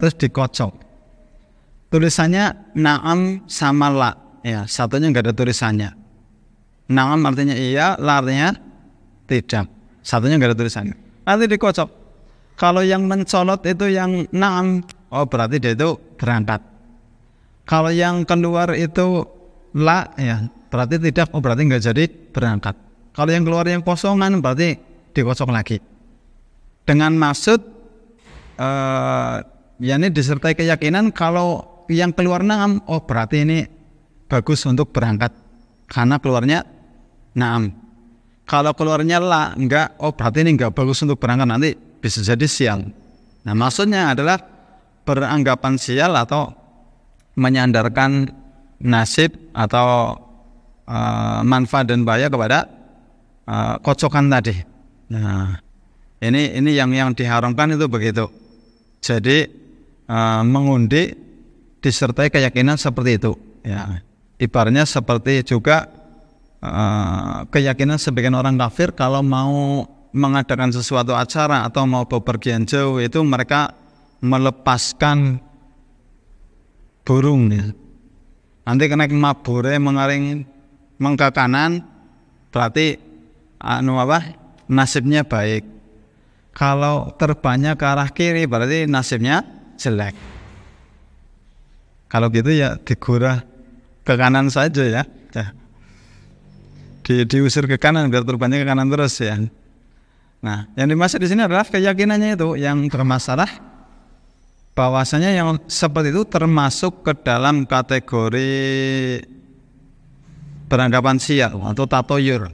terus dikocok. Tulisannya na'am sama la, ya, satunya nggak ada tulisannya. Na'am artinya iya, la artinya tidak. Satunya nggak ada tulisannya. Nanti dikocok. Kalau yang mencolot itu yang na'am, oh berarti dia itu berangkat. Kalau yang keluar itu la, ya, berarti tidak, oh berarti nggak jadi berangkat. Kalau yang keluar yang kosongan berarti dikocok lagi. Dengan maksud yakni disertai keyakinan kalau yang keluar na'am, oh berarti ini bagus untuk berangkat karena keluarnya na'am. Kalau keluarnya la, enggak, oh berarti ini enggak bagus untuk berangkat, nanti bisa jadi sial. Nah maksudnya adalah beranggapan sial atau menyandarkan nasib atau manfaat dan bahaya kepada kocokan tadi. Nah ini yang diharamkan itu begitu. Jadi mengundi disertai keyakinan seperti itu, ya. Ibaratnya seperti juga keyakinan sebagian orang kafir kalau mau mengadakan sesuatu acara atau mau bepergian jauh itu mereka melepaskan burung, ya. Nanti kena mabure mengaring ke kanan berarti nasibnya baik. Kalau terbangnya ke arah kiri berarti nasibnya jelek. Kalau gitu ya digurah ke kanan saja, ya. Diusir ke kanan biar terbangnya ke kanan terus, ya. Nah, yang dimaksud di sini adalah keyakinannya itu yang bermasalah, bahwasanya yang seperti itu termasuk ke dalam kategori beranggapan sial atau tatoyur.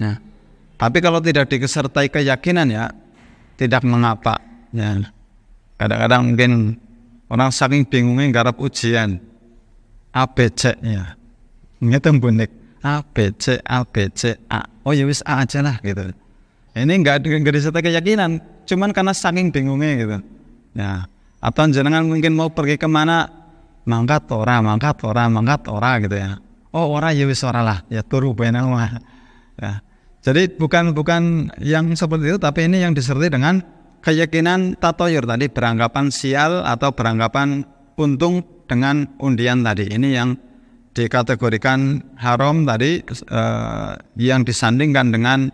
Nah, tapi kalau tidak disertai keyakinan, ya tidak mengapa, ya. Kadang-kadang mungkin orang saking bingungnya garap ujian ABC, ya, ngitung bonek ABC A, oh ya wis A aja lah gitu. Ini enggak disertai keyakinan, cuman karena saking bingungnya gitu, ya. Atau jenengan mungkin mau pergi kemana, mangkat ora gitu, ya. Oh ora ya wis ora lah, ya turu benang mah, ya. Jadi bukan yang seperti itu, tapi ini yang disertai dengan keyakinan tatoyur tadi, beranggapan sial atau beranggapan untung dengan undian tadi. Ini yang dikategorikan haram tadi, yang disandingkan dengan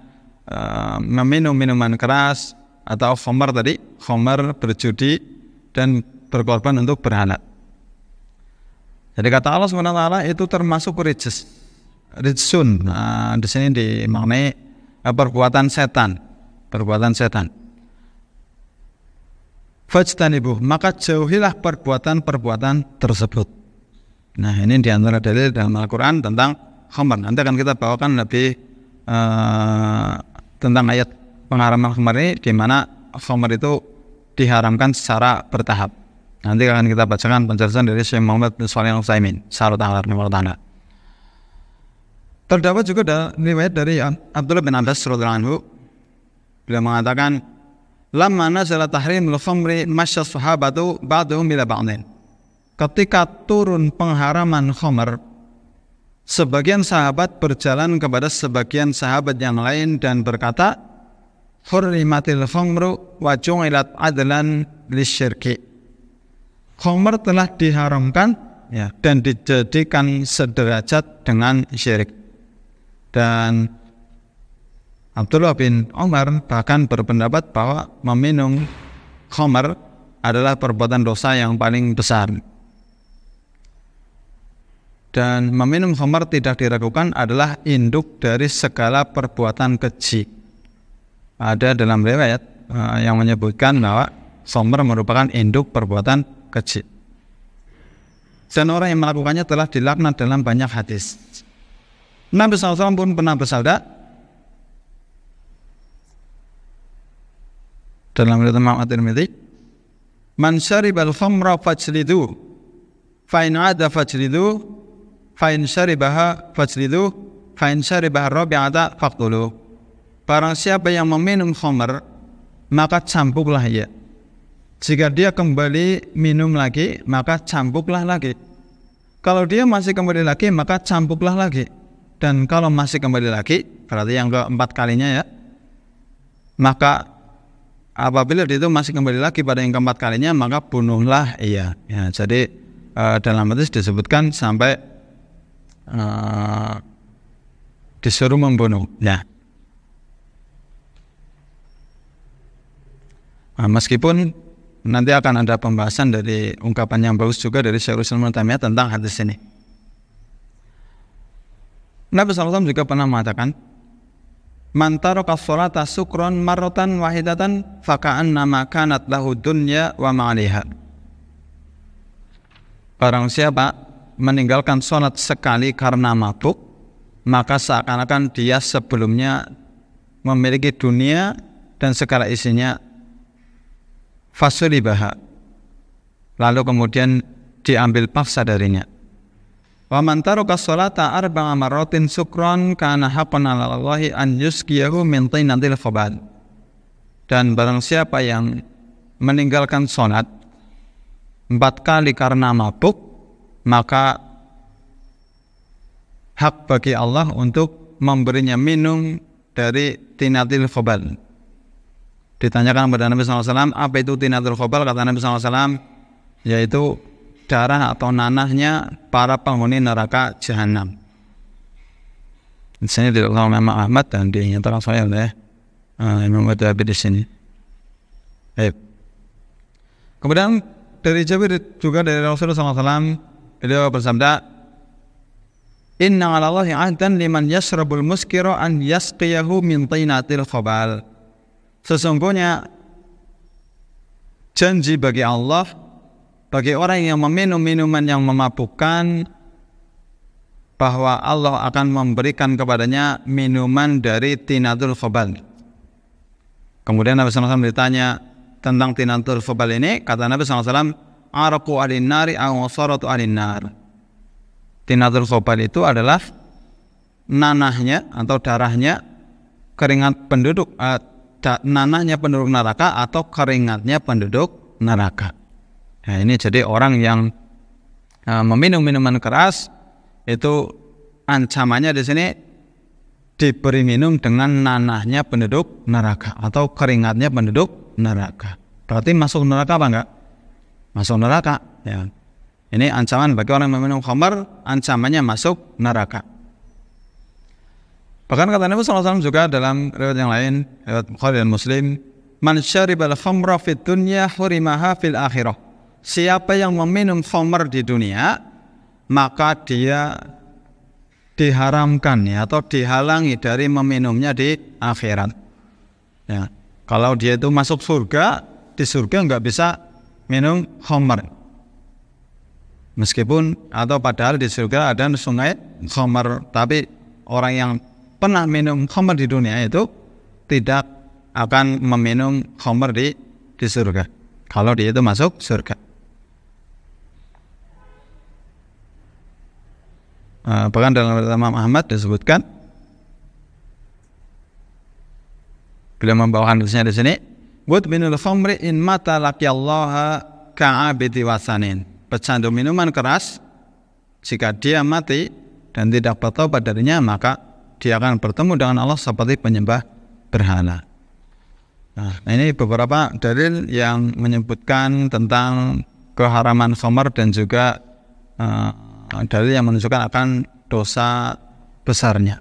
meminum minuman keras atau khamar tadi, khamar, berjudi dan berkorban untuk berhala. Jadi kata Allah SWT itu termasuk rijsun. Nah, di sini dimaknai perbuatan setan. Fajtanibuh, maka jauhilah perbuatan-perbuatan tersebut. Nah, ini diantara dalil dalam Al-Quran tentang khamar. Nanti akan kita bawakan lebih tentang ayat pengharaman khamar ini, di mana khamar itu diharamkan secara bertahap. Nanti akan kita bacakan penjelasan dari Syekh Muhammad bin Shalih Al-Utsaimin. Terdapat juga riwayat dari Abdullah bin Abbas radhiyallahu anhu, beliau mengatakan, lamma nazala tahrimul khamri masya sahabatu ba'dhum ila ba'dhin. Ketika turun pengharaman khamar, sebagian sahabat berjalan kepada sebagian sahabat yang lain dan berkata, hurrimatil khamru wa ju'ilat adlan lisyirki. Khamar telah diharamkan, ya, dan dijadikan sederajat dengan syirik. Dan Abdullah bin Umar bahkan berpendapat bahwa meminum khamar adalah perbuatan dosa yang paling besar. Dan meminum khamar tidak diragukan adalah induk dari segala perbuatan keji. Ada dalam riwayat yang menyebutkan bahwa khamar merupakan induk perbuatan keji. Dan orang yang melakukannya telah dilaknat dalam banyak hadis. Nabi SAW pun pernah bersabda dalam riwayat Imam At-Tirmidzi, man syaribal khamra fajlidu, fa in 'ada fajlidu, fa in syaribaha fajlidu, fa in syaribaha rabi'ata faqtulu. Barang siapa yang meminum khamar, maka cambuklah ia. Jika dia kembali minum lagi, maka cambuklah lagi. Kalau dia masih kembali lagi, maka cambuklah lagi. Dan kalau masih kembali lagi, berarti yang keempat kalinya, ya, maka apabila dia itu masih kembali lagi pada yang keempat kalinya, maka bunuhlah ia. Ya, jadi dalam hadis disebutkan sampai disuruh membunuh. Ya. Nah, meskipun nanti akan ada pembahasan dari ungkapan yang bagus juga dari Syekhul Islam Ibnu Taimiyah tentang hadis ini. Nabi SAW juga pernah mengatakan, man taraka sholata sukron marratan wahidatan faka'annama kanat lahu dunya wa ma'aliha. Barang siapa meninggalkan sholat sekali karena mabuk, maka seakan-akan dia sebelumnya memiliki dunia dan segala isinya. Fasulibaha, lalu kemudian diambil paksa darinya. Wa man taraka sholata arba'a marratin sukran kana haqqan 'ala Allahi an yusqiyahu min tinatil khabal. Dan barang siapa yang meninggalkan sholat 4 kali karena mabuk, maka hak bagi Allah untuk memberinya minum dari tinatil khabal. Ditanyakan kepada Nabi SAW, apa itu tinatul khobal? Kata Nabi SAW, yaitu darah atau nanahnya para penghuni neraka jahanam. Di sini dikatakan oleh Imam Ahmad dan dinyatakan sahih oleh Imam Wadhabi di sini. Kemudian dari Jabir juga dari Rasulullah SAW, beliau bersabda, inna 'ala Allahi 'ahdan liman yashrabul muskira an yasqiyahu min tinatil khobal. Sesungguhnya janji bagi Allah, bagi orang yang meminum minuman yang memabukkan, bahwa Allah akan memberikan kepadanya minuman dari tinatul khobal. Kemudian Nabi SAW ditanya tentang tinatul khobal ini, kata Nabi SAW, araqu alin nari aw saratu alin nar. Tinatul khobal itu adalah nanahnya atau darahnya keringat penduduk nanahnya penduduk neraka atau keringatnya penduduk neraka. Nah, ini jadi orang yang meminum minuman keras itu ancamannya di sini diberi minum dengan nanahnya penduduk neraka atau keringatnya penduduk neraka. Berarti masuk neraka apa enggak? Masuk neraka. Ya. Ini ancaman bagi orang yang meminum khamar, ancamannya masuk neraka. Bahkan kata Nabi SAW juga dalam riwayat yang lain, riwayat Bukhari dan Muslim, man syaribal khamra fid dunya hurimaha fil akhirah. Siapa yang meminum khamar di dunia, maka dia diharamkan ya, atau dihalangi dari meminumnya di akhirat. Ya, kalau dia itu masuk surga, di surga nggak bisa minum khamar. Meskipun atau padahal di surga ada sungai khamar, tapi orang yang pernah minum khamar di dunia itu tidak akan meminum khamar di surga kalau dia itu masuk surga. Bahkan dalam Imam Ahmad disebutkan, beliau membawakan hadisnya di sini, mudminul khamri in mata laqiyallaha ka'abidi wasanin. Pecandu minuman keras, jika dia mati dan tidak bertobat darinya, maka dia akan bertemu dengan Allah seperti penyembah berhala. Nah, ini beberapa dalil yang menyebutkan tentang keharaman khamar dan juga dalil yang menunjukkan akan dosa besarnya.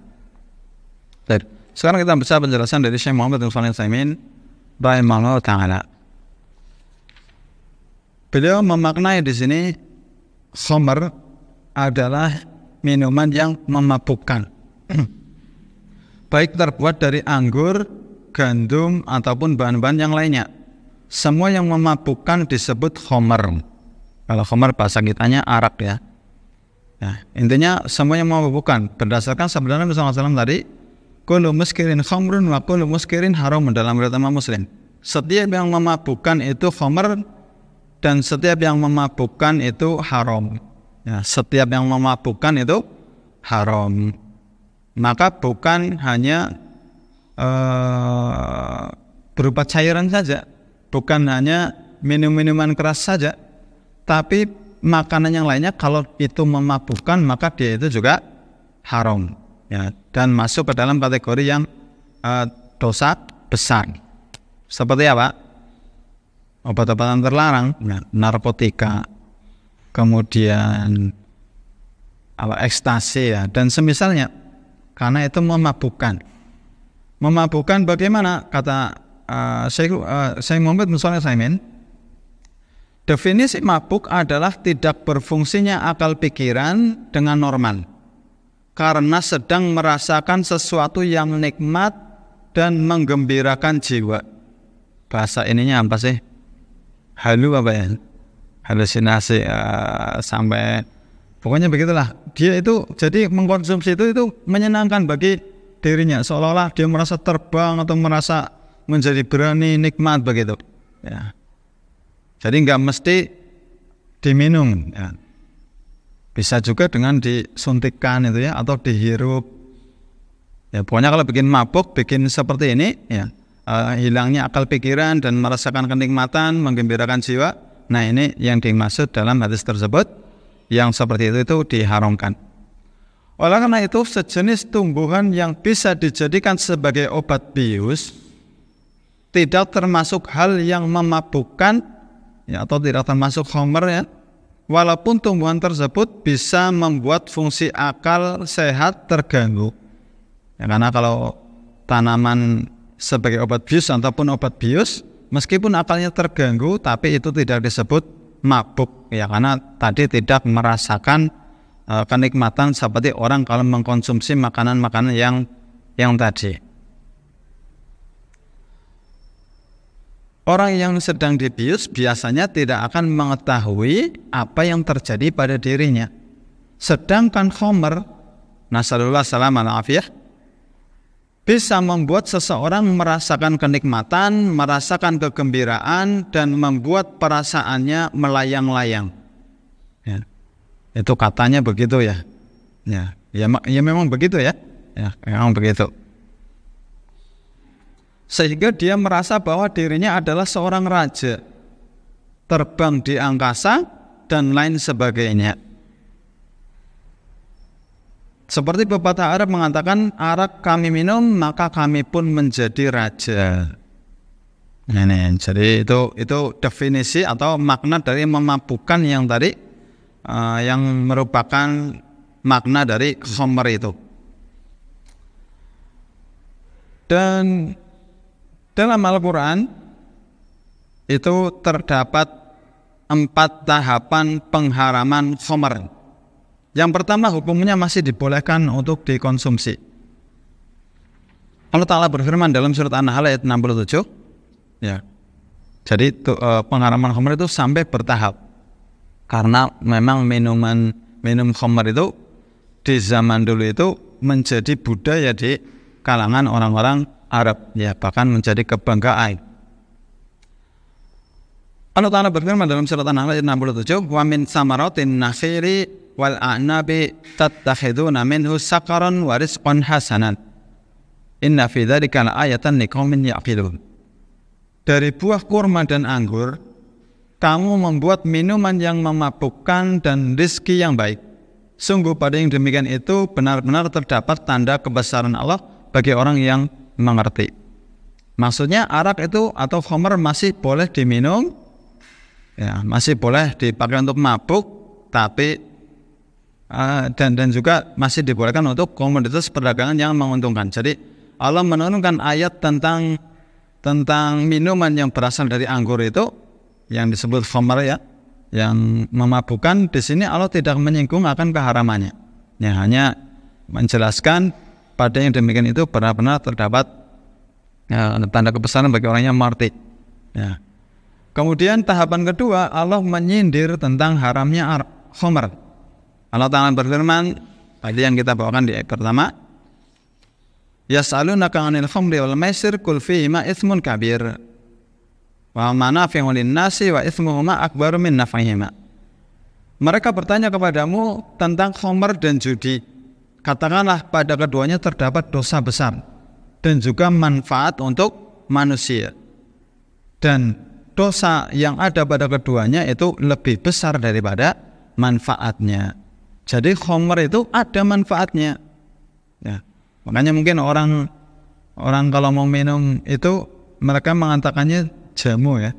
Baik. Sekarang kita bisa penjelasan dari Syekh Muhammad bin Shalih Al-Utsaimin rahimahullah taala. Beliau memaknai di sini khamar adalah minuman yang memabukkan. Baik terbuat dari anggur, gandum, ataupun bahan-bahan yang lainnya. Semua yang memabukkan disebut khamar. Kalau khamar bahasa kitanya arak ya. Nah, intinya semua yang memabukkan. Berdasarkan sabda Nabi SAW tadi, kullu muskirin khamrun wa kullu muskirin haram dalam riwayat Imam Muslim. Setiap yang memabukkan itu khamar dan setiap yang memabukkan itu haram. Ya, setiap yang memabukkan itu haram. Maka bukan hanya berupa cairan saja, bukan hanya minum-minuman keras saja, tapi makanan yang lainnya kalau itu memabukkan maka dia itu juga haram ya, dan masuk ke dalam kategori yang dosa besar. Seperti apa? obat-obatan terlarang, narkotika, kemudian ekstasi ya, dan semisalnya, karena itu memabukkan. Memabukkan bagaimana? Kata Syekh Muhammad bin Shalih Al-Utsaimin, definisi mabuk adalah tidak berfungsinya akal pikiran dengan normal, karena sedang merasakan sesuatu yang nikmat dan menggembirakan jiwa. Bahasa ininya apa sih? Halu apa ya? Halusinasi sampai pokoknya begitulah. Dia itu jadi mengkonsumsi itu menyenangkan bagi dirinya, seolah-olah dia merasa terbang atau merasa menjadi berani, nikmat begitu. Ya. Jadi nggak mesti diminum. Ya. Bisa juga dengan disuntikkan itu ya, atau dihirup. Ya, pokoknya kalau bikin mabuk, bikin seperti ini, ya, hilangnya akal pikiran dan merasakan kenikmatan, menggembirakan jiwa. Nah, ini yang dimaksud dalam hadis tersebut, yang seperti itu diharamkan. Oleh karena itu, sejenis tumbuhan yang bisa dijadikan sebagai obat bius tidak termasuk hal yang memabukkan, ya, atau tidak termasuk khamr ya. Walaupun tumbuhan tersebut bisa membuat fungsi akal sehat terganggu. Ya, karena kalau tanaman sebagai obat bius ataupun obat bius, meskipun akalnya terganggu, tapi itu tidak disebut mabuk. Ya, karena tadi tidak merasakan kenikmatan seperti orang kalau mengkonsumsi makanan-makanan yang tadi. Orang yang sedang dibius biasanya tidak akan mengetahui apa yang terjadi pada dirinya. Sedangkan khamr, nasallallahu salamah al-afiyah, bisa membuat seseorang merasakan kenikmatan, merasakan kegembiraan, dan membuat perasaannya melayang-layang. Ya. Itu katanya begitu ya. Ya memang begitu ya. Ya, memang begitu. Sehingga dia merasa bahwa dirinya adalah seorang raja, terbang di angkasa dan lain sebagainya. Seperti pepatah Arab mengatakan, arak kami minum maka kami pun menjadi raja. Ini, jadi itu definisi atau makna dari memabukkan yang tadi, yang merupakan makna dari khamr itu. Dan dalam Al-Quran itu terdapat 4 tahapan pengharaman khamr. Yang pertama, hukumnya masih dibolehkan untuk dikonsumsi. Allah Ta'ala berfirman dalam surat An-Nahl ayat 67, ya. Jadi pengharaman khamr itu sampai bertahap. Karena memang minum khamr itu di zaman dulu itu menjadi budaya di kalangan orang-orang Arab, ya, bahkan menjadi kebanggaan. Allah Ta'ala berfirman dalam surat An-Nahl ayat 67, wa min samaratin nakhiri wal a'nabi tattakhiduna minhu sakaran wa rizqan hasanan inna fi dzalika laayatan liqaumin yaqilun. Dari buah kurma dan anggur kamu membuat minuman yang memabukkan dan rizki yang baik. Sungguh pada yang demikian itu benar-benar terdapat tanda kebesaran Allah bagi orang yang mengerti. Maksudnya arak itu atau khamr masih boleh diminum, ya, masih boleh dipakai untuk mabuk, tapi dan juga masih dibolehkan untuk komoditas perdagangan yang menguntungkan. Jadi Allah menurunkan ayat tentang minuman yang berasal dari anggur itu yang disebut khamr ya, yang memabukkan. Di sini Allah tidak menyinggung akan keharamannya. Ya, hanya menjelaskan pada yang demikian itu benar-benar terdapat tanda kebesaran bagi orang yang mengerti. Ya. Kemudian tahapan kedua, Allah menyindir tentang haramnya khamr. Allah Ta'ala berfirman, tadi yang kita bawakan di ayat pertama, yas'alunaka 'anil khamri wal maisir qul fihima itsmun kabir wa manafi'u lin-nasi wa itsmuhuma akbaru min naf'ihima. Mereka bertanya kepadamu tentang khamr dan judi. Katakanlah pada keduanya terdapat dosa besar dan juga manfaat untuk manusia. Dan dosa yang ada pada keduanya itu lebih besar daripada manfaatnya. Jadi khamr itu ada manfaatnya. Ya. Makanya mungkin orang kalau mau minum itu mereka mengatakannya jamu ya.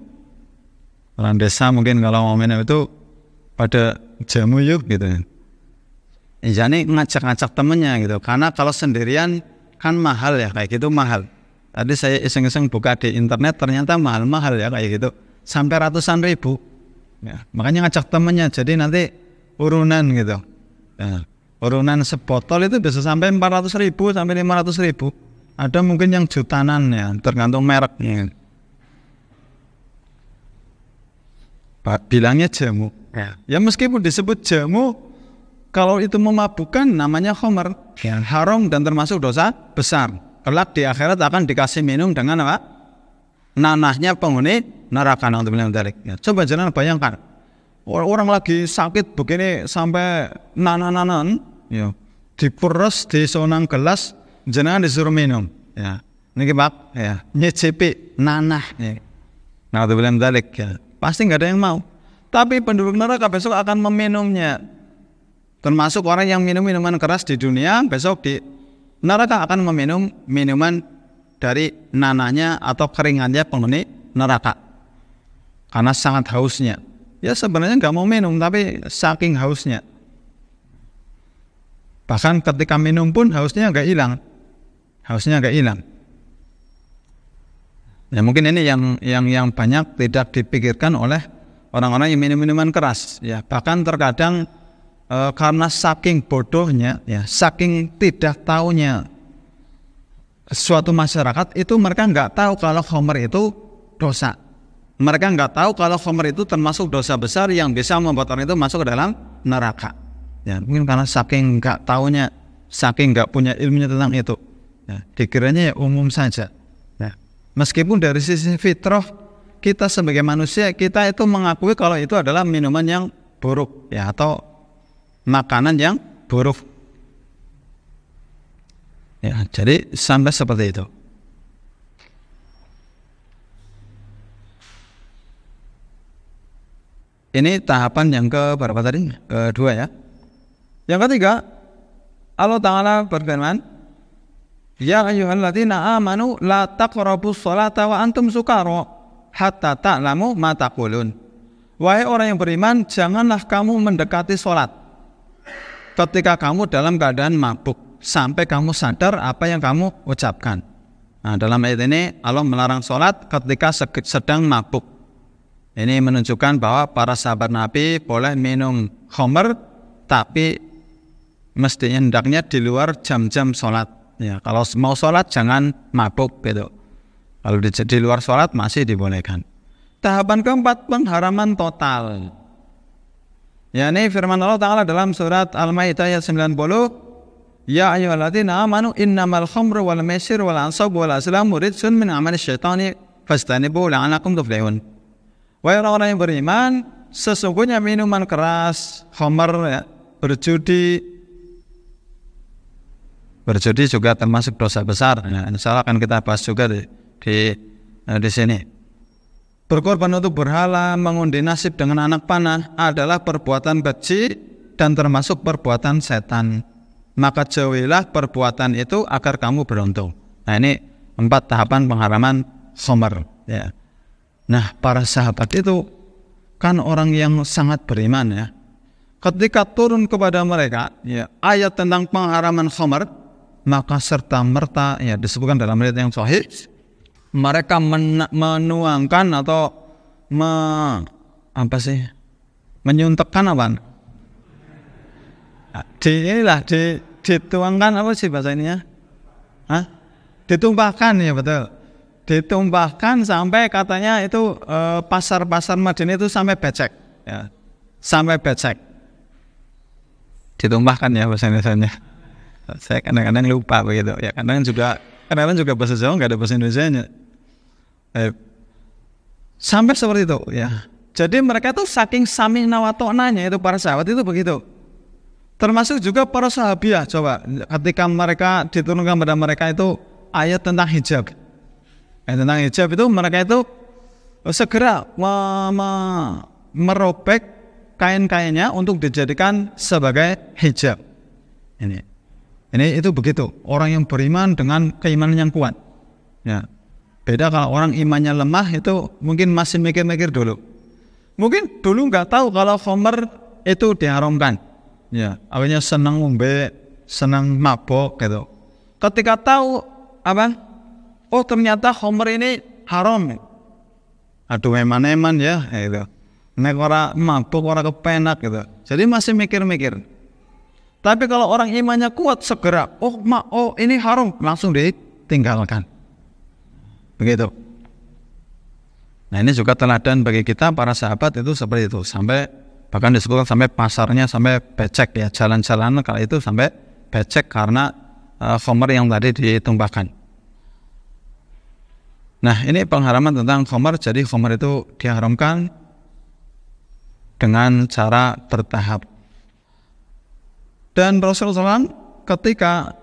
Orang desa mungkin kalau mau minum itu pada jamu yuk gitu. Jadi ngajak-ngajak temennya gitu. Karena kalau sendirian kan mahal ya, kayak gitu mahal. Tadi saya iseng-iseng buka di internet ternyata mahal-mahal ya kayak gitu. Sampai ratusan ribu. Ya, makanya ngajak temennya. Jadi nanti urunan gitu. Ya, urunan sebotol itu bisa sampai 400.000 sampai 500.000. Ada mungkin yang jutaan ya, tergantung mereknya. Bilangnya jamu. Ya meskipun disebut jamu, kalau itu memabukkan namanya khamr, ya, haram dan termasuk dosa besar. Kelak di akhirat akan dikasih minum dengan apa? Nanahnya penghuni neraka. Ya, coba jangan bayangkan orang lagi sakit begini sampai nanan, ya, diperes di sonang gelas, jangan disuruh minum. Ya, ini Pak, ya, nyicipi nanah. Ya. Ya. Pasti nggak ada yang mau. Tapi penduduk neraka besok akan meminumnya. Termasuk orang yang minum minuman keras di dunia, besok di neraka akan meminum minuman dari nanahnya atau keringannya penghuni neraka. Karena sangat hausnya. Ya sebenarnya nggak mau minum, tapi saking hausnya. Bahkan ketika minum pun hausnya nggak hilang. Ya mungkin ini yang banyak tidak dipikirkan oleh orang-orang yang minum minuman keras. Ya bahkan terkadang karena saking bodohnya, ya saking tidak taunya suatu masyarakat itu mereka nggak tahu kalau khamr itu dosa. Mereka nggak tahu kalau khamr itu termasuk dosa besar yang bisa membuat orang itu masuk ke dalam neraka. Ya mungkin karena saking nggak taunya, saking nggak punya ilmunya tentang itu. Ya, dikiranya ya umum saja. Ya. Meskipun dari sisi fitrah kita sebagai manusia kita itu mengakui kalau itu adalah minuman yang buruk, ya atau makanan yang buruk. Ya, jadi sampai seperti itu. Ini tahapan yang ke berapa tadi? Kedua ya. Yang ketiga, Allah Ta'ala berfirman, ya ayyuhalladzina amanu la taqrabus sholata wa antum sukara hatta ta'lamu ma taqulun. Wahai orang yang beriman, janganlah kamu mendekati sholat ketika kamu dalam keadaan mabuk sampai kamu sadar apa yang kamu ucapkan. Nah, dalam ayat ini Allah melarang sholat ketika sedang mabuk. Ini menunjukkan bahwa para sahabat Nabi boleh minum khamr, tapi mestinya hendaknya di luar jam-jam sholat. Ya, kalau mau sholat jangan mabuk gitu. Kalau di luar sholat masih dibolehkan. Tahapan keempat, pengharaman total. Ya, ini firman Allah Ta'ala dalam surat Al-Maidah ayat 90. Ya ayyuhalladzina amanu innamal khamru wal maisir wal ansab wal azlamu rijsun min amali syaitani fastanibu la'alakum tuflihun. Wahai orang-orang yang beriman, sesungguhnya minuman keras, khamr, ya, berjudi juga termasuk dosa besar. Nah, insya Allah akan kita bahas juga di sini. Berkorban untuk berhala, mengundi nasib dengan anak panah adalah perbuatan keji dan termasuk perbuatan setan. Maka jauhilah perbuatan itu agar kamu beruntung. Nah, ini 4 tahapan pengharaman khamr. Ya. Nah, para sahabat itu kan orang yang sangat beriman ya. Ketika turun kepada mereka ya, ayat tentang pengharaman khamr, maka serta merta ya disebutkan dalam riwayat yang sahih, mereka menuangkan atau menyuntekkan apa? Dituangkan apa sih bahasa ininya? Ditumpahkan ya, betul. Ditumpahkan sampai katanya itu pasar-pasar Madinah itu sampai becek ya. Sampai becek. Ditumpahkan ya bahasa Indonesianya. Saya kadang-kadang lupa begitu ya, kadang-kadang juga bahasa Jawa nggak ada bahasa Indonesianya. Sampai seperti itu ya. Jadi mereka tuh saking sami'na wa ta'nanya itu para sahabat itu begitu. Termasuk juga para sahabiah. Coba ketika mereka diturunkan pada mereka itu ayat tentang hijab. Tentang hijab itu mereka itu segera merobek kain-kainnya untuk dijadikan sebagai hijab. Ini itu begitu, orang yang beriman dengan keimanan yang kuat. Ya. Beda kalau orang imannya lemah itu mungkin masih mikir-mikir dulu. Mungkin dulu nggak tahu kalau khamr itu diharamkan. Ya, akhirnya senang ngombe, senang mabok gitu. Ketika tahu apa? Oh ternyata khamr ini haram. Aduh eman-eman ya gitu. Nek ora mabuk ora kepenak gitu. Jadi masih mikir-mikir. Tapi kalau orang imannya kuat segera, oh ini haram, langsung ditinggalkan. Begitu. Nah ini juga teladan bagi kita para sahabat itu seperti itu. Sampai bahkan disebutkan sampai pasarnya sampai becek ya, jalan-jalan kala itu sampai becek karena khamr yang tadi ditumpahkan. Nah ini pengharaman tentang khamr. Jadi khamr itu diharamkan dengan cara bertahap. Dan Rasulullah SAW ketika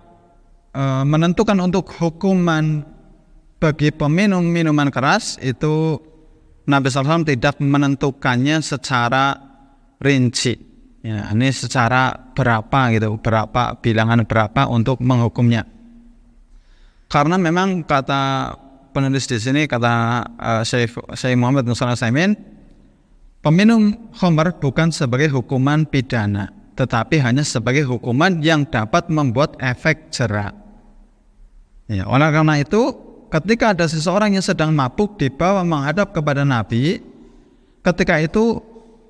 menentukan untuk hukuman bagi peminum minuman keras itu Nabi SAW tidak menentukannya secara rinci. Ya, ini secara berapa gitu, berapa bilangan berapa untuk menghukumnya. Karena memang kata penulis di sini, kata Syekh Muhammad bin Shalih Al-Utsaimin, peminum khamr bukan sebagai hukuman pidana, tetapi hanya sebagai hukuman yang dapat membuat efek jera. Ya, oleh karena itu, ketika ada seseorang yang sedang mabuk dibawa menghadap kepada Nabi, ketika itu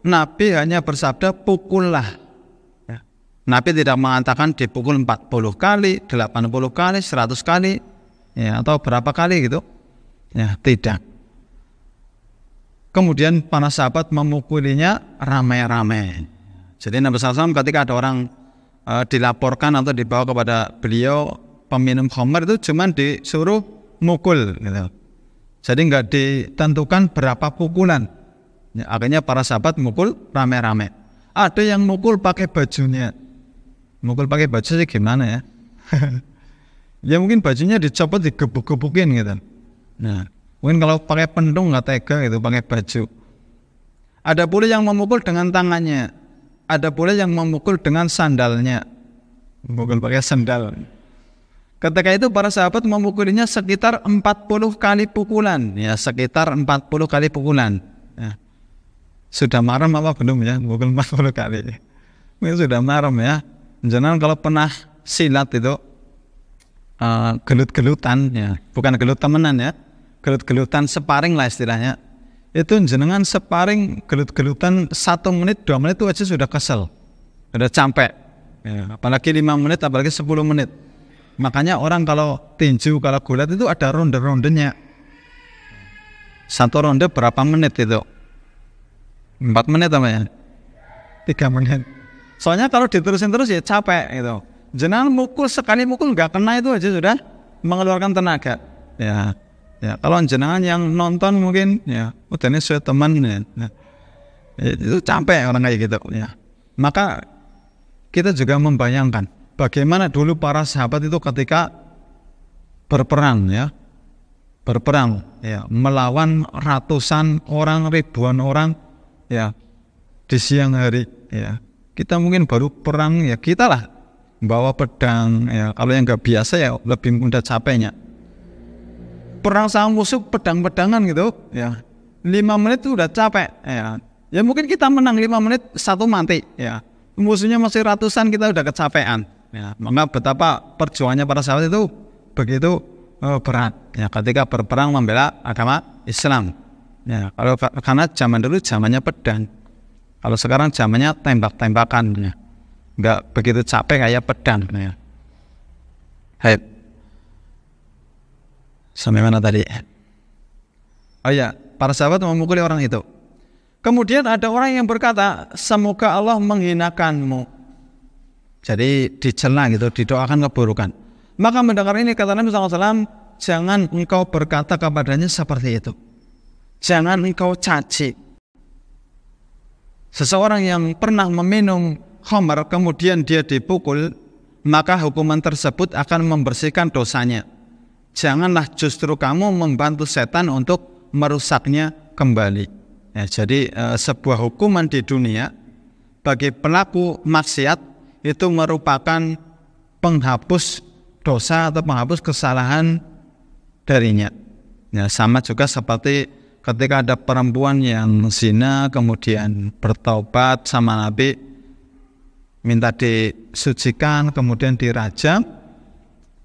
Nabi hanya bersabda pukullah. Ya. Nabi tidak mengatakan dipukul 40 kali, 80 kali, 100 kali, ya, atau berapa kali gitu. Ya, tidak. Kemudian para sahabat memukulinya ramai-ramai. Jadi Nabi SAW ketika ada orang dilaporkan atau dibawa kepada beliau peminum khamr itu cuma disuruh mukul gitu. Jadi nggak ditentukan berapa pukulan. Ya, akhirnya para sahabat mukul rame-rame. Ada yang mukul pakai bajunya. Mukul pakai baju sih gimana ya? Ya mungkin bajunya dicopot, digebuk-gebukin gitu. Nah, mungkin kalau pakai pendung nggak tega gitu pakai baju. Ada pula yang memukul dengan tangannya. Ada pula yang memukul dengan sandalnya. Memukul pakai sandal. Ketika itu para sahabat memukulinya sekitar 40 kali pukulan. Ya, sekitar 40 kali pukulan. Ya. Sudah marem apa belum ya? Mukul 40 kali. Mungkin sudah marem ya. Jangan kalau pernah silat itu gelut-gelutan ya, bukan gelut temenan ya. Gelut-gelutan sparring lah istilahnya. Itu jenengan sparring gelut-gelutan 1 menit 2 menit itu aja sudah kesel. Sudah capek. Ya, apalagi 5 menit, apalagi 10 menit. Makanya orang kalau tinju, kalau gulat itu ada ronde-rondenya. 1 ronde berapa menit itu? 4 menit apa ya? 3 menit. Soalnya kalau diterusin terus ya capek gitu. Jenengan mukul sekali mukul nggak kena itu aja sudah mengeluarkan tenaga. Ya, ya kalau jenengan yang nonton mungkin ya, udah ini sudah teman ya. Nah, itu capek orang kayak gitu ya. Maka kita juga membayangkan bagaimana dulu para sahabat itu ketika berperang ya. Berperang ya, melawan ratusan orang, ribuan orang ya di siang hari ya. Kita mungkin baru perang ya, kita lah bawa pedang ya. Kalau yang nggak biasa ya lebih mudah capeknya. Perang sama musuh pedang-pedangan gitu ya. 5 menit itu udah capek ya. Ya mungkin kita menang 5 menit 1 mati ya. Musuhnya masih ratusan, kita udah kecapean ya. Maka betapa perjuangannya para sahabat itu begitu berat ya ketika berperang membela agama Islam. Ya, kalau karena zaman dulu zamannya pedang. Kalau sekarang zamannya tembak-tembakan ya. Enggak begitu capek kayak pedang ya. Hai. Sampai mana tadi? Oh ya, para sahabat memukuli orang itu. Kemudian ada orang yang berkata, semoga Allah menghinakanmu. Jadi dicela gitu, didoakan keburukan. Maka mendengar ini kata Nabi SAW, jangan engkau berkata kepadanya seperti itu. Jangan engkau caci. Seseorang yang pernah meminum khamr kemudian dia dipukul, maka hukuman tersebut akan membersihkan dosanya. Janganlah justru kamu membantu setan untuk merusaknya kembali. Ya, jadi sebuah hukuman di dunia bagi pelaku maksiat itu merupakan penghapus dosa atau penghapus kesalahan darinya. Ya, sama juga seperti ketika ada perempuan yang zina kemudian bertaubat sama Nabi, minta disucikan, kemudian dirajam.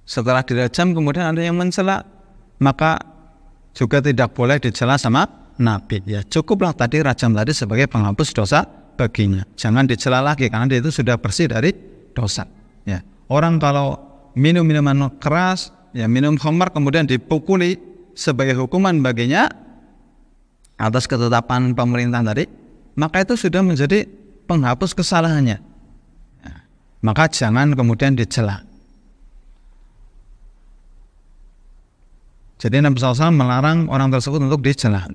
Setelah dirajam kemudian ada yang mencela, maka juga tidak boleh dicela sama Nabi. Ya, cukuplah tadi rajam tadi sebagai penghapus dosa baginya. Jangan dicela lagi karena dia itu sudah bersih dari dosa. Ya, orang kalau minum minuman keras, ya minum khamar kemudian dipukuli sebagai hukuman baginya atas ketetapan pemerintah tadi, maka itu sudah menjadi penghapus kesalahannya. Ya, maka jangan kemudian dicela. Jadi Nabi SAW melarang orang tersebut untuk dicela.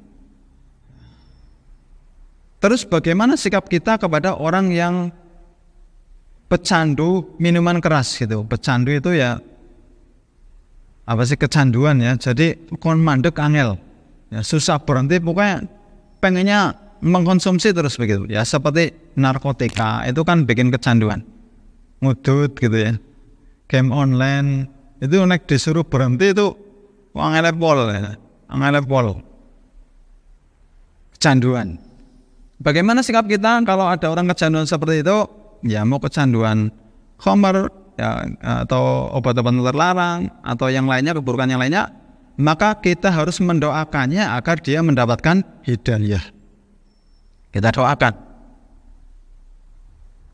Terus bagaimana sikap kita kepada orang yang pecandu minuman keras gitu? Pecandu itu ya apa sih, kecanduan ya. Jadi kon mandek angel, ya, susah berhenti, pokoknya pengennya mengkonsumsi terus begitu. Ya seperti narkotika itu kan bikin kecanduan, ngudut gitu ya. Game online itu nek disuruh berhenti itu angel pol, kecanduan. Bagaimana sikap kita kalau ada orang kecanduan seperti itu? Ya mau kecanduan khamar ya, atau obat-obatan terlarang atau yang lainnya, keburukan yang lainnya, maka kita harus mendoakannya agar dia mendapatkan hidayah. Kita doakan.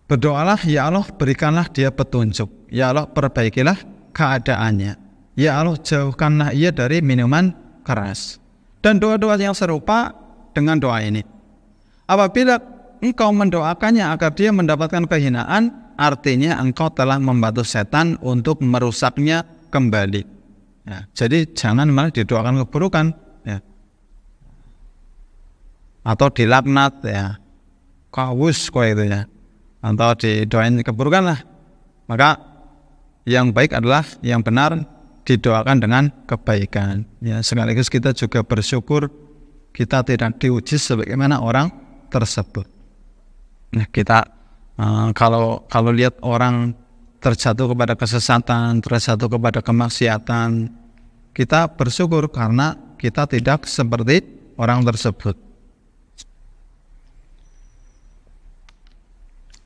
Berdoalah, ya Allah berikanlah dia petunjuk. Ya Allah perbaikilah keadaannya. Ya Allah jauhkanlah ia dari minuman keras. Dan doa-doa yang serupa dengan doa ini. Apabila engkau mendoakannya agar dia mendapatkan kehinaan, artinya engkau telah membantu setan untuk merusaknya kembali. Ya, jadi jangan malah didoakan keburukan, ya. Atau dilaknat, ya, kawus kau itu ya, atau didoain keburukan lah. Maka yang baik adalah yang benar didoakan dengan kebaikan. Ya, sekaligus kita juga bersyukur kita tidak diuji sebagaimana orang tersebut. Nah, kita kalau lihat orang terjatuh kepada kesesatan, terjatuh kepada kemaksiatan, kita bersyukur karena kita tidak seperti orang tersebut.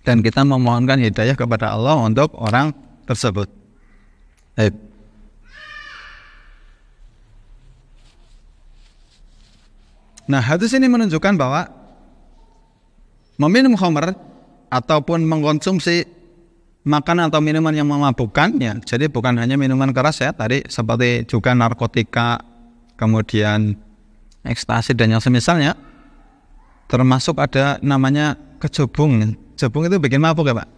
Dan kita memohonkan hidayah kepada Allah untuk orang tersebut. Nah, hadis ini menunjukkan bahwa meminum khamr ataupun mengkonsumsi makanan atau minuman yang memabukkan, ya, jadi bukan hanya minuman keras ya, tadi seperti juga narkotika, kemudian ekstasi dan yang semisalnya, termasuk ada namanya kecubung. Kecubung itu bikin mabuk ya Pak?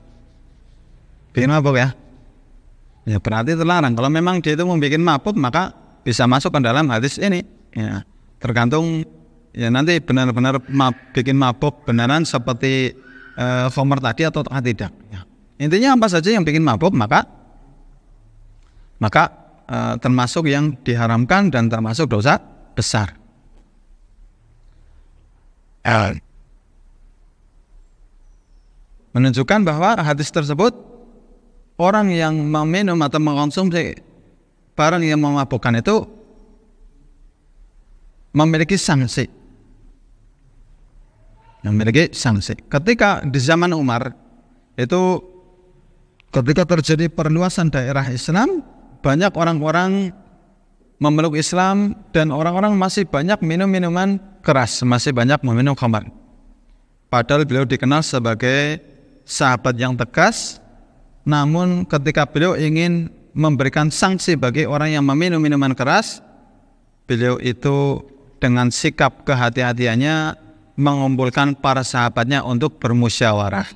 Bikin mabuk ya? Ya berarti terlarang. Kalau memang dia itu membuat mabuk, maka bisa masuk ke dalam hadis ini. Ya, tergantung. Ya nanti benar-benar bikin mabuk beneran seperti khamr tadi atau tidak. Ya. Intinya apa saja yang bikin mabuk maka termasuk yang diharamkan dan termasuk dosa besar. Menunjukkan bahwa hadis tersebut orang yang meminum atau mengkonsumsi barang yang memabukkan itu memiliki sanksi. Ketika di zaman Umar itu, ketika terjadi perluasan daerah Islam, banyak orang-orang memeluk Islam dan orang-orang masih banyak minum minuman keras, masih banyak meminum khamar. Padahal beliau dikenal sebagai sahabat yang tegas, namun ketika beliau ingin memberikan sanksi bagi orang yang meminum minuman keras, beliau itu dengan sikap kehati-hatiannya mengumpulkan para sahabatnya untuk bermusyawarah.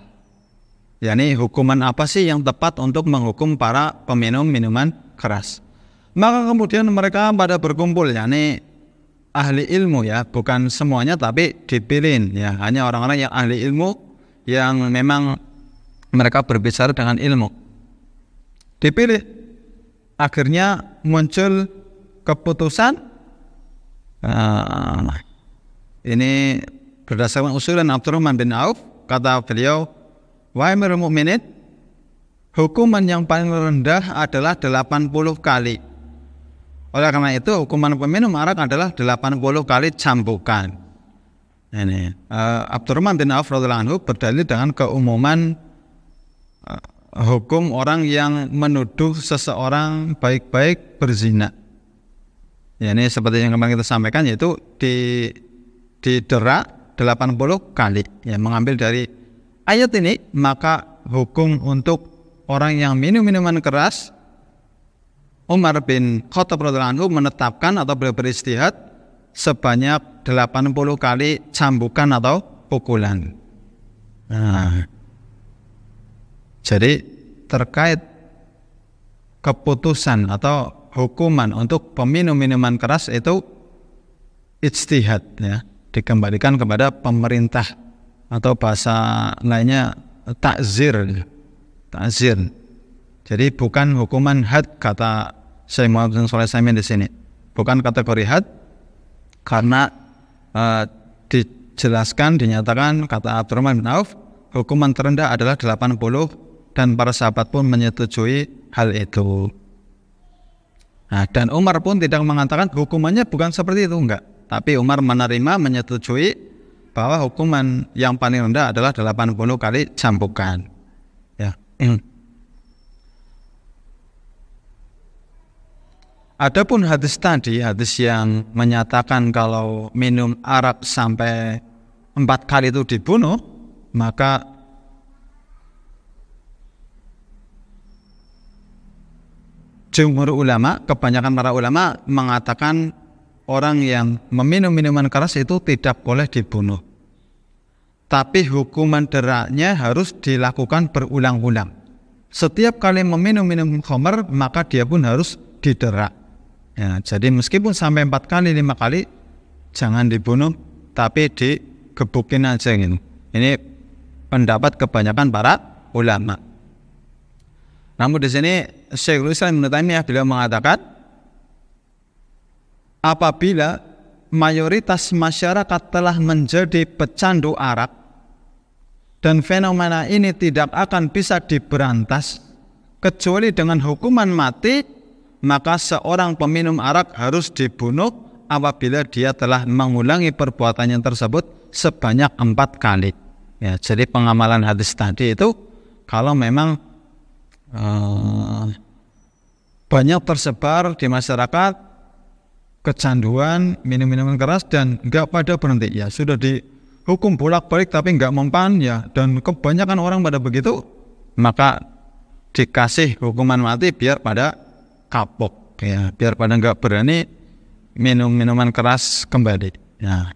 yakni hukuman apa sih yang tepat untuk menghukum para peminum minuman keras. Maka kemudian mereka pada berkumpul, yakni ahli ilmu ya, bukan semuanya tapi dipilih ya, hanya orang-orang yang ahli ilmu yang memang mereka berbicara dengan ilmu. Dipilih, akhirnya muncul keputusan ini berdasarkan usulan Abdurrahman bin Auf, kata beliau, wahai amirul mukminin, hukuman yang paling rendah adalah 80 kali. Oleh karena itu hukuman peminum arak adalah 80 kali cambukan. Ini Abdurrahman bin Auf radhiyallahu anhu berdalil dengan keumuman hukum orang yang menuduh seseorang baik-baik berzina. Ya, ini seperti yang kemarin kita sampaikan, yaitu didera 80 kali. Ya, mengambil dari ayat ini, maka hukum untuk orang yang minum minuman keras, Umar bin Khattab radhiyallahu anhu menetapkan atau beristihad sebanyak 80 kali cambukan atau pukulan. Nah, jadi terkait keputusan atau hukuman untuk peminum minuman keras itu ijtihad, ya, dikembalikan kepada pemerintah atau bahasa lainnya takzir. Jadi bukan hukuman had, kata Syekh Muhammad bin Shalih Al-Utsaimin di sini. Bukan kategori had, karena dinyatakan kata Abdurrahman bin Auf, hukuman terendah adalah 80 dan para sahabat pun menyetujui hal itu. Nah, dan Umar pun tidak mengatakan hukumannya bukan seperti itu, enggak. Tapi Umar menerima, menyetujui bahwa hukuman yang paling rendah adalah 80 kali cambukan. Ya. Adapun hadis tadi, hadis yang menyatakan kalau minum arak sampai 4 kali itu dibunuh, maka jumhur ulama, kebanyakan para ulama mengatakan orang yang meminum minuman keras itu tidak boleh dibunuh. Tapi hukuman deranya harus dilakukan berulang-ulang. Setiap kali meminum khamr, maka dia pun harus didera. Ya, jadi meskipun sampai 4 kali, 5 kali, jangan dibunuh, tapi digebukin aja gitu. Ini pendapat kebanyakan para ulama. Namun di sini Syekhul Islam Ibnu Taimiyah beliau mengatakan, apabila mayoritas masyarakat telah menjadi pecandu arak dan fenomena ini tidak akan bisa diberantas kecuali dengan hukuman mati, maka seorang peminum arak harus dibunuh apabila dia telah mengulangi perbuatannya tersebut sebanyak 4 kali. Ya, jadi pengamalan hadis tadi itu kalau memang banyak tersebar di masyarakat kecanduan minum minuman keras dan enggak pada berhenti, ya sudah dihukum bolak-balik tapi enggak mempan, ya, dan kebanyakan orang pada begitu, maka dikasih hukuman mati biar pada kapok, ya, biar pada enggak berani minum minuman keras kembali. Ya.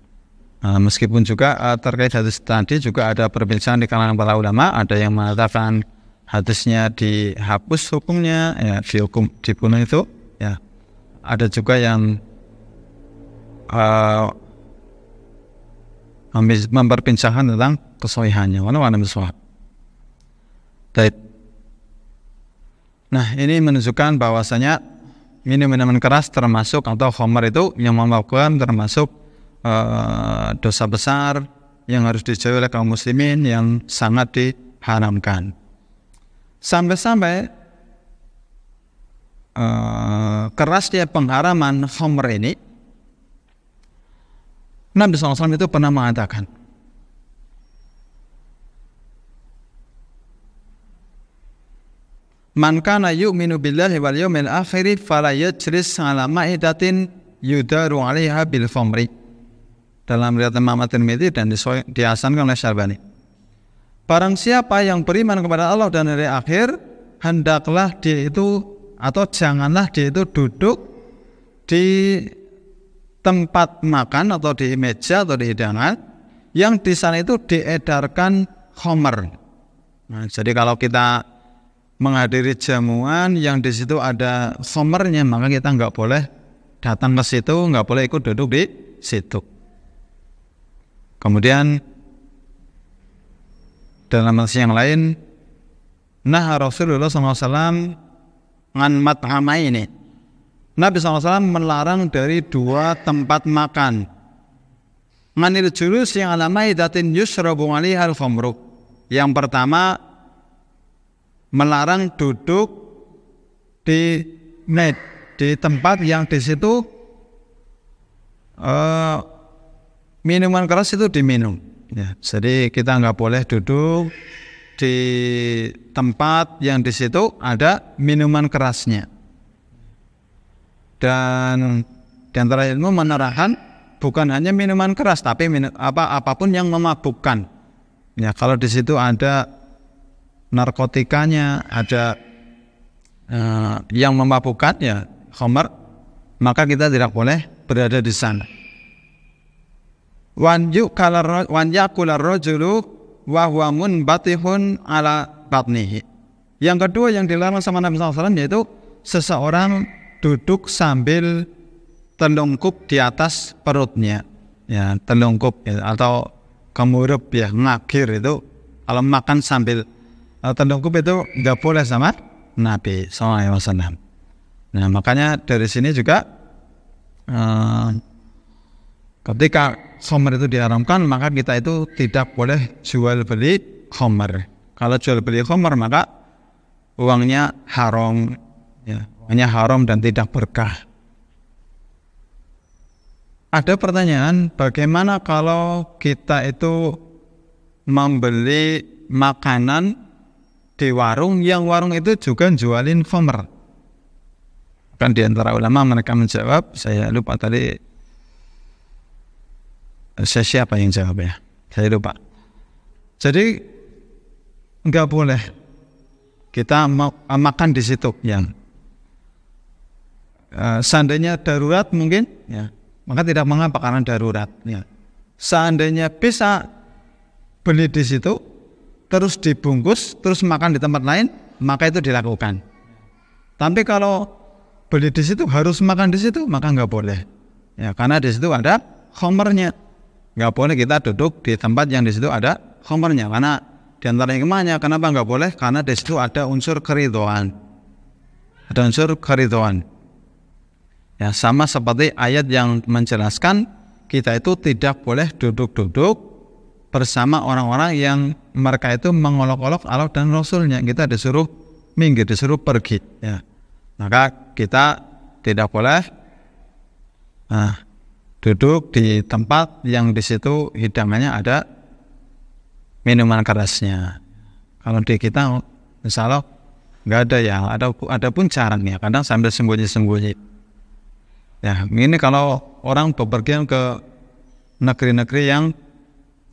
Meskipun juga terkait hadis tadi juga ada perbedaan di kalangan para ulama, ada yang mengatakan hadisnya dihapus hukumnya, ya, dihukum dibunuh itu, ya. Ada juga yang memperbincangkan tentang kesohihannya. Mana bersohih. Nah, ini menunjukkan bahwasanya minuman keras termasuk atau khamr itu yang melakukan termasuk dosa besar yang harus dijauhi oleh kaum muslimin, yang sangat diharamkan. Sampai-sampai kerasnya pengharaman khamr ini, Nabi SAW itu pernah mengatakan, man kana yu'minu billahi wal yawmil akhir fala yajlis ala ma'idatin yudaru 'alaiha bil khamri. Dalam riwayat Imam At-Tirmidzi dan dihasankan oleh Syarbani. Barang siapa yang beriman kepada Allah dan hari akhir, hendaklah dia itu atau janganlah dia itu duduk di tempat makan atau di meja atau di hidangan yang di sana itu diedarkan khamr. Nah, jadi kalau kita menghadiri jamuan yang di situ ada khamrnya, maka kita nggak boleh datang ke situ, nggak boleh ikut duduk di situ. Kemudian dalam hadis yang lain, nah Rasulullah SAW ngan mathamaini. Nabi SAW melarang dari 2 tempat makan. Nganil julus yang ala maidatin yusrabu 'alaiha al-khamru. Yang pertama, melarang duduk di di tempat yang di situ minuman keras itu diminum. Ya, jadi kita nggak boleh duduk di tempat yang di situ ada minuman kerasnya. Dan di antara ilmu menerangkan bukan hanya minuman keras, tapi apapun yang memabukkan. Ya, kalau di situ ada narkotikanya, ada yang memabukkan, ya khamar, maka kita tidak boleh berada di sana. Wan yakular rajulu wa huwa munbatihun ala batnihi. Yang kedua yang dilarang sama Nabi SAW yaitu seseorang duduk sambil telungkup di atas perutnya. Ya, telungkup ya, atau kemurup ya, ngagir itu kalau makan sambil telungkup itu enggak boleh sama Nabi SAW. Nah, makanya dari sini juga ketika khamar itu diharamkan, maka kita itu tidak boleh jual beli khamar. Kalau jual beli khamar maka uangnya haram, ya, uangnya haram dan tidak berkah. Ada pertanyaan, bagaimana kalau kita itu membeli makanan di warung yang warung itu juga jualin khamar? Kan di antara ulama mereka menjawab, saya lupa tadi. Saya siapa yang jawab ya? Saya lupa. Jadi enggak boleh kita makan di situ. Yang seandainya darurat mungkin, ya, maka tidak mengapa karena darurat. Ya. Seandainya bisa beli di situ, terus dibungkus, terus makan di tempat lain, maka itu dilakukan. Tapi kalau beli di situ harus makan di situ, maka enggak boleh. Ya, karena di situ ada khamarnya. Nggak boleh kita duduk di tempat yang di situ ada khamrnya, karena di antara hikmahnya kenapa nggak boleh? Karena di situ ada unsur keridhaan, ada unsur keridhaan. Ya, sama seperti ayat yang menjelaskan kita itu tidak boleh duduk-duduk bersama orang-orang yang mereka itu mengolok-olok Allah dan Rasulnya. Kita disuruh minggir, disuruh pergi. Ya, maka kita tidak boleh duduk di tempat yang di situ hidangannya ada minuman kerasnya. Kalau di kita misalnya nggak ada ya, ada pun jarang ya, kadang sambil sembunyi-sembunyi. Ya, ini kalau orang bepergian ke negeri-negeri yang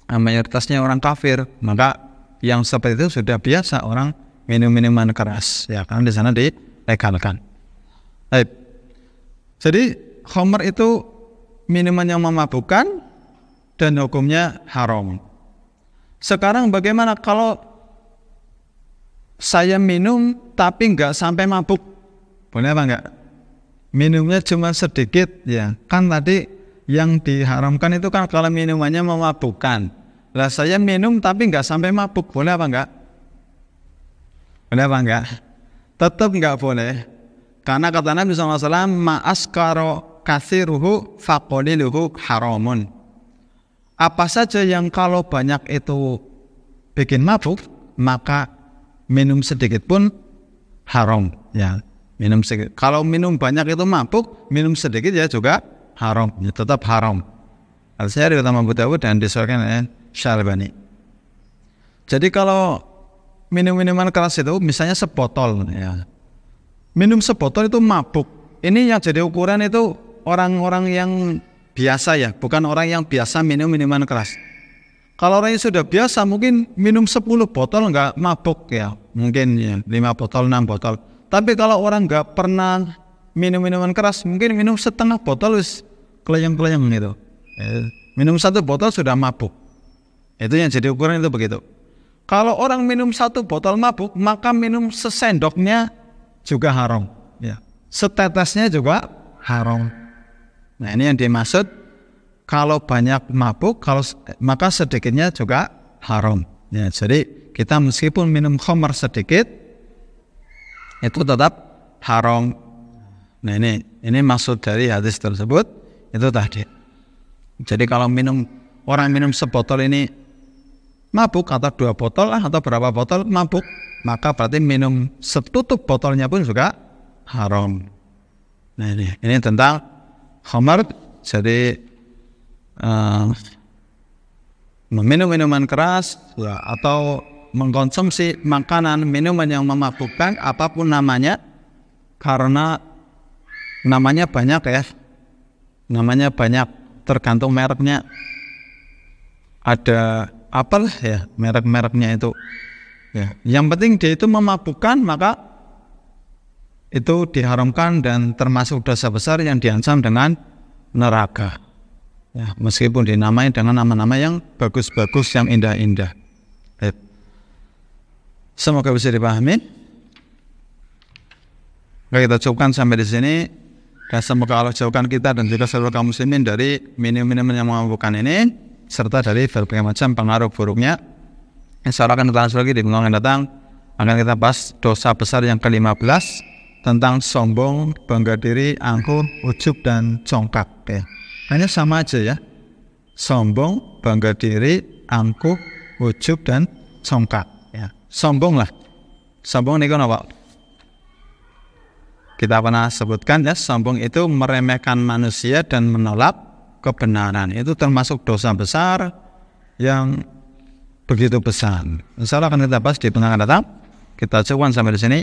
mayoritasnya orang kafir, maka yang seperti itu sudah biasa orang minum minuman keras, ya, karena di sana dilegalkan. Baik. Jadi khamr itu minuman yang memabukkan dan hukumnya haram. Sekarang bagaimana kalau saya minum tapi enggak sampai mabuk? Boleh apa enggak? Minumnya cuma sedikit, ya. Kan tadi yang diharamkan itu kan kalau minumannya memabukkan. Lah saya minum tapi enggak sampai mabuk, boleh apa enggak? Boleh apa enggak? Tetap enggak boleh. Karena kata Nabi SAW, ma'askaro kathiruhu faqaliluhu haramun. Apa saja yang kalau banyak itu bikin mabuk, maka minum sedikit pun haram. Ya, minum sedikit. Kalau minum banyak itu mabuk, minum sedikit ya juga haram. Ya, tetap haram. Al-Sahih riwayat Abu Dawud dan disahihkan oleh Syalbani. Jadi kalau minum-minuman keras itu misalnya sebotol, ya. Minum sebotol itu mabuk. Ini yang jadi ukuran itu orang-orang yang biasa ya, bukan orang yang biasa minum minuman keras. Kalau orang yang sudah biasa mungkin minum 10 botol enggak mabuk ya, mungkin ya 5 botol, 6 botol. Tapi kalau orang enggak pernah minum minuman keras, mungkin minum setengah botol wis keleyang-keleyang gitu. Minum 1 botol sudah mabuk. Itu yang jadi ukuran itu begitu. Kalau orang minum 1 botol mabuk, maka minum sesendoknya juga haram. Ya. Setetesnya juga haram. Nah, ini yang dimaksud kalau banyak mabuk, maka sedikitnya juga haram. Ya, jadi kita meskipun minum khamr sedikit itu tetap haram. Nah, ini maksud dari hadis tersebut itu tadi. Jadi kalau orang minum sebotol ini mabuk atau 2 botol atau berapa botol mabuk, maka berarti minum setutup botolnya pun juga haram. Nah ini tentang khamar, jadi meminum minuman keras ya, atau mengkonsumsi makanan minuman yang memabukkan apapun namanya, karena namanya banyak ya, namanya banyak tergantung mereknya. Ada apa ya merek-mereknya itu ya. Yang penting dia itu memabukkan, maka itu diharamkan dan termasuk dosa besar yang diancam dengan neraka ya, meskipun dinamai dengan nama-nama yang bagus-bagus, yang indah-indah. Semoga bisa dipahami. Kita cukupkan sampai di sini, dan semoga Allah jauhkan kita dan juga seluruh kaum muslimin dari minum-minuman yang memabukkan ini, serta dari berbagai macam pengaruh buruknya. Insya Allah akan kita lanjut lagi di minggu yang datang. Akan kita bahas dosa besar yang ke-15 tentang sombong, bangga diri, angkuh, ujub, dan congkak ya. Hanya sama aja ya, sombong, bangga diri, angkuh, ujub, dan congkak ya. Sombong lah, sombong ini kan apa? Kita pernah sebutkan ya, sombong itu meremehkan manusia dan menolak kebenaran. Itu termasuk dosa besar yang begitu besar. Insya Allah akan kita bahas di penangan datang. Kita cukupkan sampai di sini.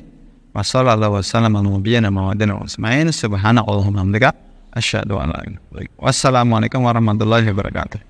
Wassalamualaikum warahmatullahi wabarakatuh.